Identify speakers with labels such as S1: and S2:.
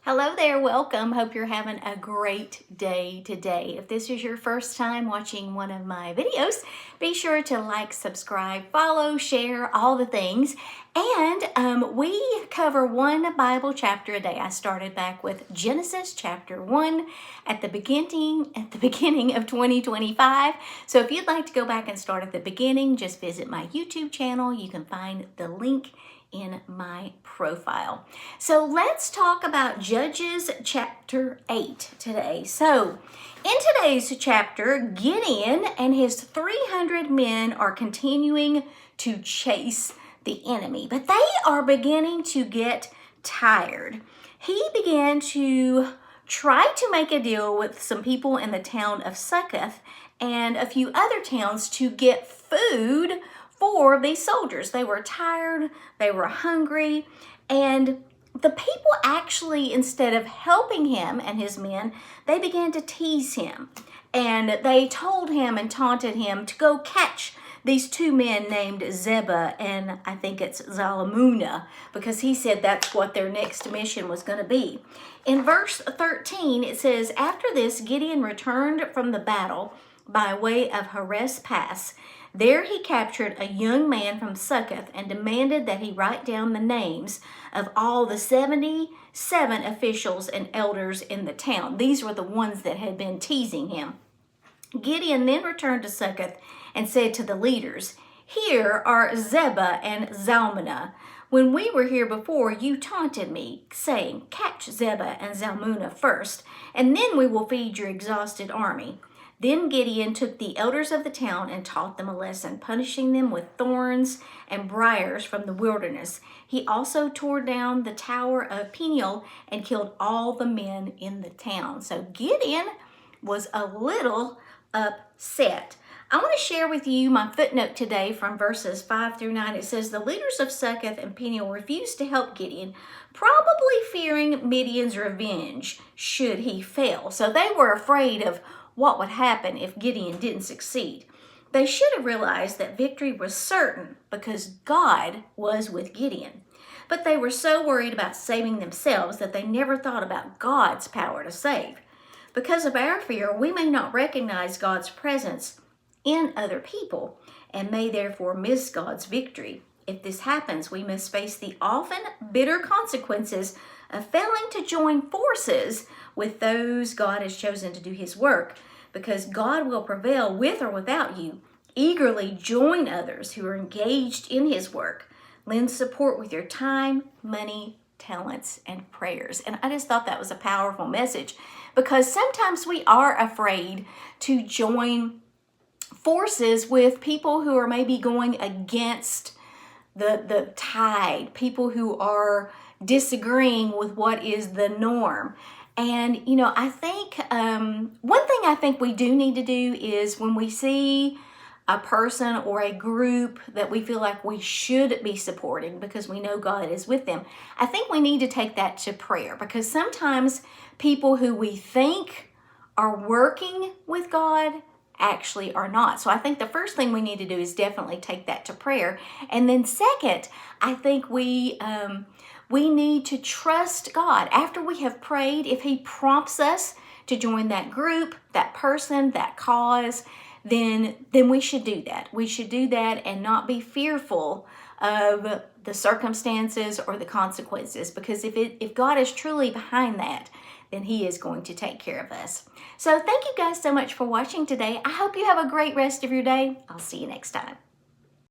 S1: Hello there, welcome. Hope you're having a great day today. If this is your first time watching one of my videos, be sure to like, subscribe, follow, share, all the things. And we cover one Bible chapter a day. I started back with Genesis chapter 1 at the beginning of 2025. So if you'd like to go back and start at the beginning, just visit my YouTube channel. You can find the link in my profile. So let's talk about Judges chapter 8 today. So in today's chapter, Gideon and his 300 men are continuing to chase the enemy, but they are beginning to get tired. He began to try to make a deal with some people in the town of Succoth and a few other towns to get food for these soldiers. They were tired, they were hungry, and the people actually, instead of helping him and his men, they began to tease him. And they told him and taunted him to go catch these two men named Zebah and I think it's Zalmunna, because he said that's what their next mission was going to be. In verse 13, it says, "After this, Gideon returned from the battle by way of Heres Pass. There he captured a young man from Succoth and demanded that he write down the names of all the 77 officials and elders in the town." These were the ones that had been teasing him. Gideon then returned to Succoth and said to the leaders, "Here are Zebah and Zalmunna. When we were here before, you taunted me, saying, 'Catch Zebah and Zalmunna first, and then we will feed your exhausted army.' Then Gideon took the elders of the town and taught them a lesson, punishing them with thorns and briars from the wilderness. He also tore down the tower of Peniel and killed all the men in the town." So Gideon was a little upset. I want to share with you my footnote today from verses 5 through 9. It says, "The leaders of Succoth and Peniel refused to help Gideon, probably fearing Midian's revenge should he fail." So they were afraid of what would happen if Gideon didn't succeed. They should have realized that victory was certain because God was with Gideon. But they were so worried about saving themselves that they never thought about God's power to save. Because of our fear, we may not recognize God's presence in other people and may therefore miss God's victory. If this happens, we must face the often bitter consequences of failing to join forces with those God has chosen to do his work, because God will prevail with or without you. Eagerly join others who are engaged in his work. Lend support with your time, money, talents, and prayers. And I just thought that was a powerful message, because sometimes we are afraid to join forces with people who are maybe going against the tide, people who are disagreeing with what is the norm. And, I think one thing I think we do need to do is when we see a person or a group that we feel like we should be supporting because we know God is with them, I think we need to take that to prayer, because sometimes people who we think are working with God actually are not. So I think the first thing we need to do is definitely take that to prayer. And then second, I think we need to trust God. After we have prayed, if he prompts us to join that group, that person, that cause, then we should do that. We should do that and not be fearful of the circumstances or the consequences, because if God is truly behind that, then he is going to take care of us. So thank you guys so much for watching today. I hope you have a great rest of your day. I'll see you next time.